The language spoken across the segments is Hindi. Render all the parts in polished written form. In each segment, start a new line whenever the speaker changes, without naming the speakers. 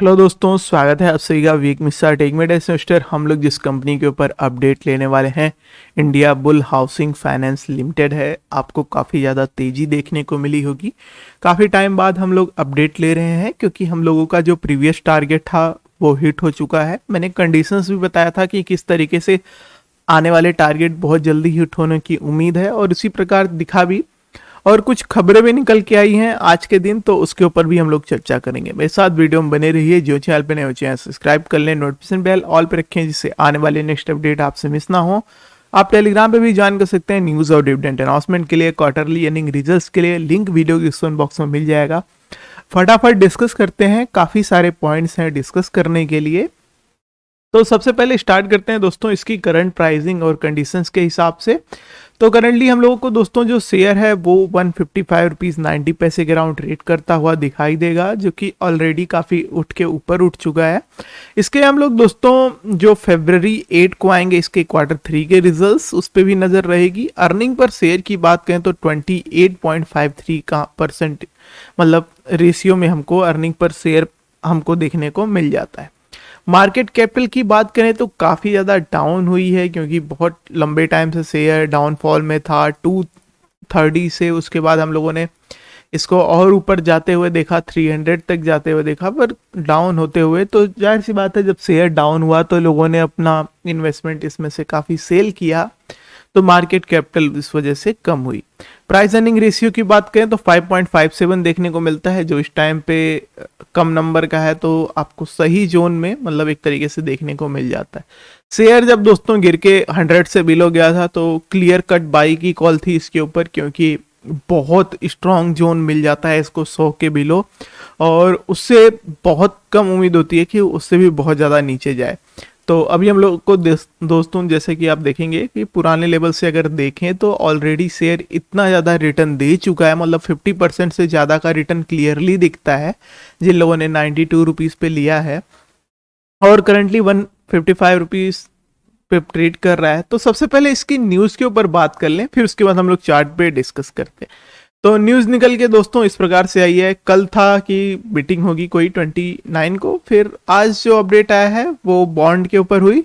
हेलो दोस्तों, स्वागत है आप सभी का वीक मिस्सा टेक में इन्वेस्टर। हम लोग जिस कंपनी के ऊपर अपडेट लेने वाले हैं, India bull housing finance limited है। आपको काफ़ी ज़्यादा तेज़ी देखने को मिली होगी। काफ़ी टाइम बाद हम लोग अपडेट ले रहे हैं क्योंकि हम लोगों का जो प्रीवियस टारगेट था वो हिट हो चुका है। मैंने कंडीशंस भी बताया था कि किस तरीके से आने वाले टारगेट बहुत जल्दी हिट होने की उम्मीद है और इसी प्रकार दिखा भी। और कुछ खबरें भी निकल के आई हैं आज के दिन, तो उसके ऊपर भी हम लोग चर्चा करेंगे। मेरे साथ वीडियो में बने रहिए। जो चैनल पे नए हो चैनल सब्सक्राइब कर लें, नोटिफिकेशन बेल ऑल पे रखें जिससे आने वाले नेक्स्ट अपडेट आपसे मिस ना हो। आप टेलीग्राम पे भी ज्वाइन कर सकते हैं न्यूज़ और डिविडेंड अनाउंसमेंट के लिए, क्वार्टरली अर्निंग रिजल्ट्स के लिए। लिंक वीडियो के डिस्क्रिप्शन बॉक्स में मिल जाएगा। फटाफट डिस्कस करते हैं, काफ़ी सारे पॉइंट्स हैं डिस्कस करने के लिए। तो सबसे पहले स्टार्ट करते हैं दोस्तों इसकी करंट प्राइसिंग और कंडीशंस के हिसाब से। तो करंटली हम लोगों को दोस्तों जो शेयर है वो 155 रुपीज़ 90 पैसे के अराउंड ट्रेड करता हुआ दिखाई देगा, जो कि ऑलरेडी काफ़ी उठ के ऊपर उठ चुका है। इसके हम लोग दोस्तों जो फरवरी 8 को आएंगे इसके क्वार्टर 3 के रिजल्ट्स, उस पर भी नज़र रहेगी। अर्निंग पर शेयर की बात करें तो 28.53 का परसेंट मतलब रेशियो में हमको अर्निंग पर शेयर हमको देखने को मिल जाता है। मार्केट कैपिटल की बात करें तो काफ़ी ज़्यादा डाउन हुई है क्योंकि बहुत लंबे टाइम से शेयर डाउनफॉल में था 230 से। उसके बाद हम लोगों ने इसको और ऊपर जाते हुए देखा, 300 तक जाते हुए देखा, पर डाउन होते हुए। तो जाहिर सी बात है जब शेयर डाउन हुआ तो लोगों ने अपना इन्वेस्टमेंट इसमें से काफ़ी सेल किया, तो मार्केट कैपिटल इस वजह से कम हुई। प्राइस अर्निंग रेशियो की बात करें तो 5.57 देखने को मिलता है, जो इस टाइम पे कम नंबर का है, तो आपको सही जोन में मतलब एक तरीके से देखने को मिल जाता है। शेयर जब दोस्तों गिर के 100 से बिलो गया था तो क्लियर कट बाई की कॉल थी इसके ऊपर, क्योंकि बहुत स्ट्रॉन्ग जोन मिल जाता है इसको 100 के बिलो, और उससे बहुत कम उम्मीद होती है कि उससे भी बहुत ज़्यादा नीचे जाए। तो अभी हम लोग को दोस्तों जैसे कि आप देखेंगे कि पुराने लेवल से अगर देखें तो ऑलरेडी शेयर इतना ज़्यादा रिटर्न दे चुका है, मतलब 50% से ज़्यादा का रिटर्न क्लियरली दिखता है जिन लोगों ने 92 रुपीज़ पे लिया है, और करंटली 155 रुपीज़ पे ट्रेड कर रहा है। तो सबसे पहले इसकी न्यूज़ के ऊपर बात कर लें, फिर उसके बाद हम लोग चार्ट पे डिस्कस करते हैं। तो न्यूज़ निकल के दोस्तों इस प्रकार से आई है। कल था कि मीटिंग होगी कोई 29 को, फिर आज जो अपडेट आया है वो बॉन्ड के ऊपर हुई।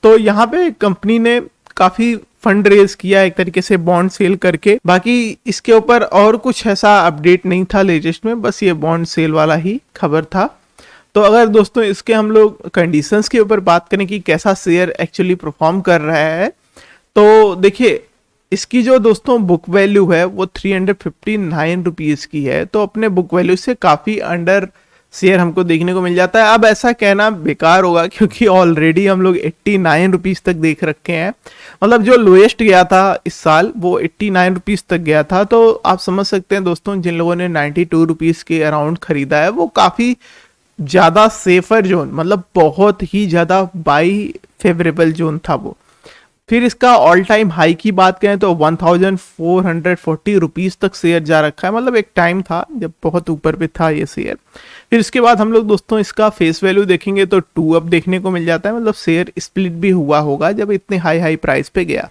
तो यहाँ पे कंपनी ने काफ़ी फंड रेज किया एक तरीके से बॉन्ड सेल करके। बाकी इसके ऊपर और कुछ ऐसा अपडेट नहीं था लेटेस्ट में, बस ये बॉन्ड सेल वाला ही खबर था। तो अगर दोस्तों इसके हम लोग कंडीशंस के ऊपर बात करें कि कैसा शेयर एक्चुअली परफॉर्म कर रहा है, तो देखिए इसकी जो दोस्तों बुक वैल्यू है वो 359 रुपीज़ की है, तो अपने बुक वैल्यू से काफ़ी अंडर शेयर हमको देखने को मिल जाता है। अब ऐसा कहना बेकार होगा क्योंकि ऑलरेडी हम लोग 89 रुपीज़ तक देख रखे हैं, मतलब जो लोएस्ट गया था इस साल वो 89 रुपीज़ तक गया था। तो आप समझ सकते हैं दोस्तों जिन लोगों ने 92 रुपीज़ के अराउंड खरीदा है वो काफ़ी ज़्यादा सेफर जोन, मतलब बहुत ही ज़्यादा बाई फेवरेबल जोन था वो। फिर इसका ऑल टाइम हाई की बात करें तो 1440 रुपीज़ तक शेयर जा रखा है, मतलब एक टाइम था जब बहुत ऊपर पे था ये शेयर। फिर इसके बाद हम लोग दोस्तों इसका फेस वैल्यू देखेंगे तो 2 अप देखने को मिल जाता है, मतलब शेयर स्प्लिट भी हुआ होगा जब इतने हाई प्राइस पे गया।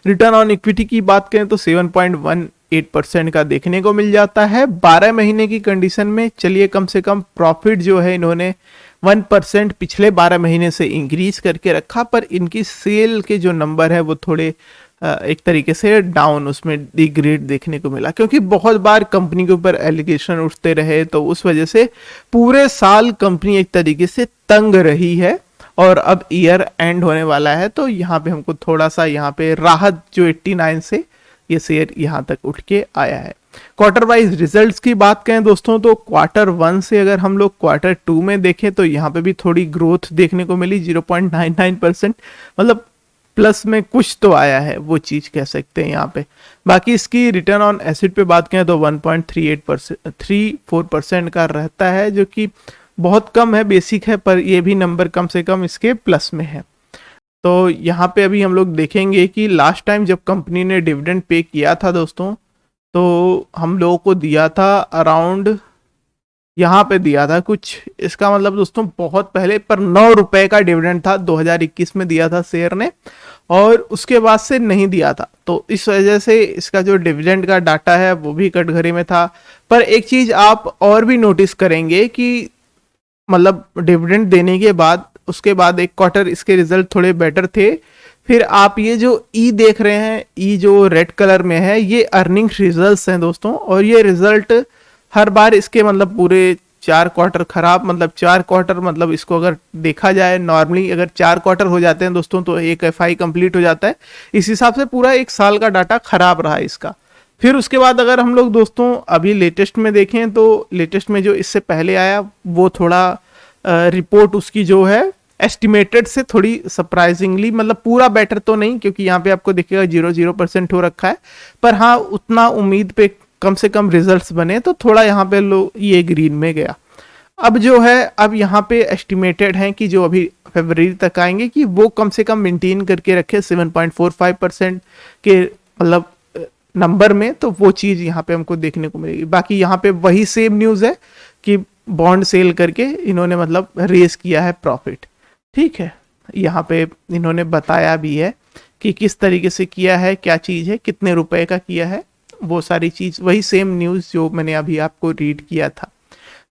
रिटर्न ऑन इक्विटी की बात करें तो 7.18% का देखने को मिल जाता है 12 महीने की कंडीशन में। चलिए कम से कम प्रॉफिट जो है इन्होंने 1% पिछले 12 महीने से इंक्रीज करके रखा, पर इनकी सेल के जो नंबर है वो थोड़े एक तरीके से डाउन, उसमें डिग्रेड देखने को मिला, क्योंकि बहुत बार कंपनी के ऊपर एलिगेशन उठते रहे, तो उस वजह से पूरे साल कंपनी एक तरीके से तंग रही है। और अब ईयर एंड होने वाला है तो यहाँ पे हमको थोड़ा सा यहाँ पे राहत, जो 89 से ये शेयर यहाँ तक उठ के आया है। क्वार्टर वाइज रिजल्ट्स की बात करें दोस्तों तो क्वार्टर 1 से अगर हम लोग क्वार्टर 2 में देखें तो यहाँ पे भी थोड़ी ग्रोथ देखने को मिली, 0.99%, मतलब प्लस में कुछ तो आया है, वो चीज़ कह सकते हैं यहाँ पे। बाकी इसकी रिटर्न ऑन एसिड पे बात करें तो 1.34% का रहता है, जो कि बहुत कम है, बेसिक है, पर ये भी नंबर कम से कम इसके प्लस में है। तो यहाँ पे अभी हम लोग देखेंगे कि लास्ट टाइम जब कंपनी ने डिविडेंड पे किया था दोस्तों, तो हम लोगों को दिया था अराउंड, यहाँ पे दिया था कुछ, इसका मतलब दोस्तों बहुत पहले, पर 9 रुपए का डिविडेंड था 2021 में दिया था शेयर ने, और उसके बाद से नहीं दिया था। तो इस वजह से इसका जो डिविडेंड का डाटा है वो भी कटघरे में था। पर एक चीज़ आप और भी नोटिस करेंगे कि मतलब डिविडेंड देने के बाद उसके बाद एक क्वार्टर इसके रिजल्ट थोड़े बेटर थे। फिर आप ये जो ई देख रहे हैं, ई जो रेड कलर में है, ये अर्निंग्स रिजल्ट्स हैं दोस्तों, और ये रिजल्ट हर बार इसके मतलब पूरे 4 क्वार्टर खराब, मतलब 4 क्वार्टर, मतलब इसको अगर देखा जाए नॉर्मली अगर 4 क्वार्टर हो जाते हैं दोस्तों तो एक एफआई कंप्लीट हो जाता है। इस हिसाब से पूरा एक साल का डाटा खराब रहा इसका। फिर उसके बाद अगर हम लोग दोस्तों अभी लेटेस्ट में देखें तो लेटेस्ट में जो इससे पहले आया वो थोड़ा रिपोर्ट उसकी जो है एस्टिमेटेड से थोड़ी सरप्राइजिंगली, मतलब पूरा बेटर तो नहीं, क्योंकि यहाँ पे आपको दिखेगा 0% हो रखा है, पर हाँ उतना उम्मीद पे कम से कम रिजल्ट्स बने तो थोड़ा यहाँ पे लो ये ग्रीन में गया। अब जो है अब यहाँ पे एस्टिमेटेड है कि जो अभी फरवरी तक आएंगे कि वो कम से कम मेंटेन करके रखे 7.45% के मतलब नंबर में, तो वो चीज़ यहाँ पे हमको देखने को मिलेगी। बाकी यहाँ पे वही सेम न्यूज़ है कि बॉन्ड सेल करके इन्होंने मतलब रेस किया है प्रॉफिट। ठीक है, यहाँ पे इन्होंने बताया भी है कि किस तरीके से किया है, क्या चीज़ है, कितने रुपए का किया है, वो सारी चीज़ वही सेम न्यूज़ जो मैंने अभी आपको रीड किया था।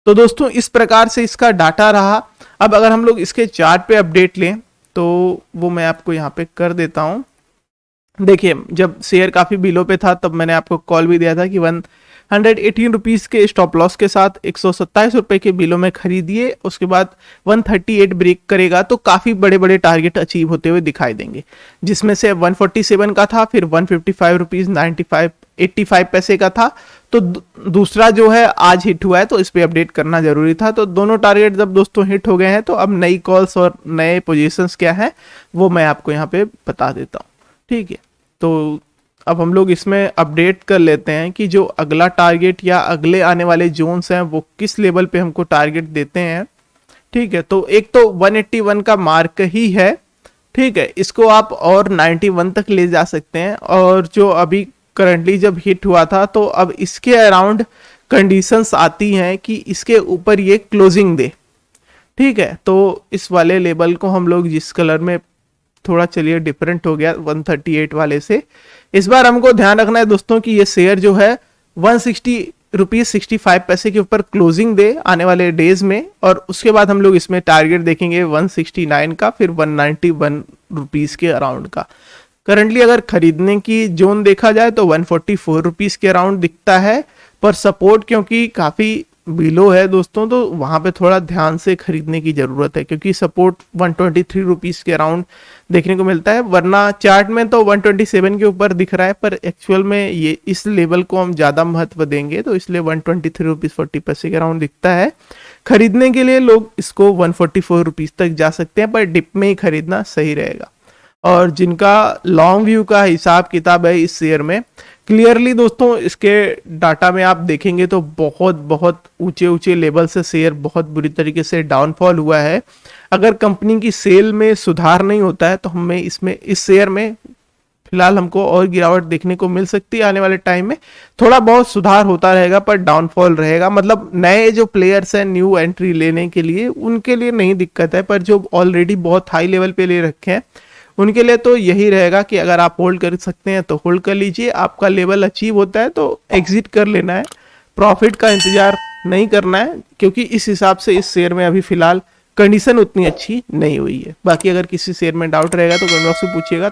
तो दोस्तों इस प्रकार से इसका डाटा रहा। अब अगर हम लोग इसके चार्ट पे अपडेट लें तो वो मैं आपको यहाँ पे कर देता हूँ। देखिए जब शेयर काफ़ी बिलो पे था तब मैंने आपको कॉल भी दिया था कि 118 रुपीज़ के स्टॉप लॉस के साथ 127 रुपये के बिलो में खरीदिए, उसके बाद 138 ब्रेक करेगा तो काफ़ी बड़े बड़े टारगेट अचीव होते हुए दिखाई देंगे, जिसमें से 147 का था, फिर 155 रुपीज़ 85 पैसे का था। तो दूसरा जो है आज हिट हुआ है तो इस पर अपडेट करना जरूरी था। तो दोनों टारगेट जब दोस्तों हिट हो गए हैं तो अब नई कॉल्स और नए पोजीशंस क्या हैं वो मैं आपको यहाँ पे बता देता हूँ। ठीक है, तो अब हम लोग इसमें अपडेट कर लेते हैं कि जो अगला टारगेट या अगले आने वाले जोन्स हैं वो किस लेवल पे हमको टारगेट देते हैं। ठीक है, तो एक तो 181 का मार्क ही है। ठीक है, इसको आप और 91 तक ले जा सकते हैं, और जो अभी करंटली जब हिट हुआ था तो अब इसके अराउंड कंडीशंस आती हैं कि इसके ऊपर ये क्लोजिंग दे। ठीक है, तो इस वाले लेवल को हम लोग जिस कलर में थोड़ा चलिए डिफरेंट हो गया 138 वाले से, इस बार हमको ध्यान रखना है दोस्तों कि ये शेयर जो है 160 रुपीज 65 पैसे के ऊपर क्लोजिंग दे आने वाले डेज में, और उसके बाद हम लोग इसमें टारगेट देखेंगे 169 का, फिर 191 रुपीज के अराउंड का। करंटली अगर खरीदने की जोन देखा जाए तो 144 रुपीज के अराउंड दिखता है, पर सपोर्ट क्योंकि काफी बिलो है दोस्तों तो वहां पे थोड़ा ध्यान से खरीदने की जरूरत है, क्योंकि सपोर्ट 123 रुपीज के अराउंड देखने को मिलता है, वरना चार्ट में तो 127 के ऊपर दिख रहा है, पर एक्चुअल में ये इस लेवल को हम ज्यादा महत्व देंगे तो इसलिए 123 रुपीज 40 पैसे के अराउंड दिखता है। खरीदने के लिए लोग इसको 144 रुपीज तक जा सकते हैं, पर डिप में ही खरीदना सही रहेगा। और जिनका लॉन्ग व्यू का हिसाब किताब है इस शेयर में, क्लियरली दोस्तों इसके डाटा में आप देखेंगे तो बहुत बहुत ऊंचे ऊंचे लेवल से शेयर बहुत बुरी तरीके से डाउनफॉल हुआ है। अगर कंपनी की सेल में सुधार नहीं होता है तो हमें इसमें इस शेयर में फिलहाल हमको और गिरावट देखने को मिल सकती है। आने वाले टाइम में थोड़ा बहुत सुधार होता रहेगा पर डाउनफॉल रहेगा, मतलब नए जो प्लेयर्स हैं न्यू एंट्री लेने के लिए उनके लिए नहीं दिक्कत है, पर जो ऑलरेडी बहुत हाई लेवल पे ले रखे हैं उनके लिए तो यही रहेगा कि अगर आप होल्ड कर सकते हैं तो होल्ड कर लीजिए, आपका लेवल अचीव होता है तो एग्जिट कर लेना है, प्रॉफिट का इंतजार नहीं करना है, क्योंकि इस हिसाब से इस शेयर में अभी फिलहाल कंडीशन उतनी अच्छी नहीं हुई है। बाकी अगर किसी शेयर में डाउट रहेगा तो कमेंट बॉक्स में पूछिएगा।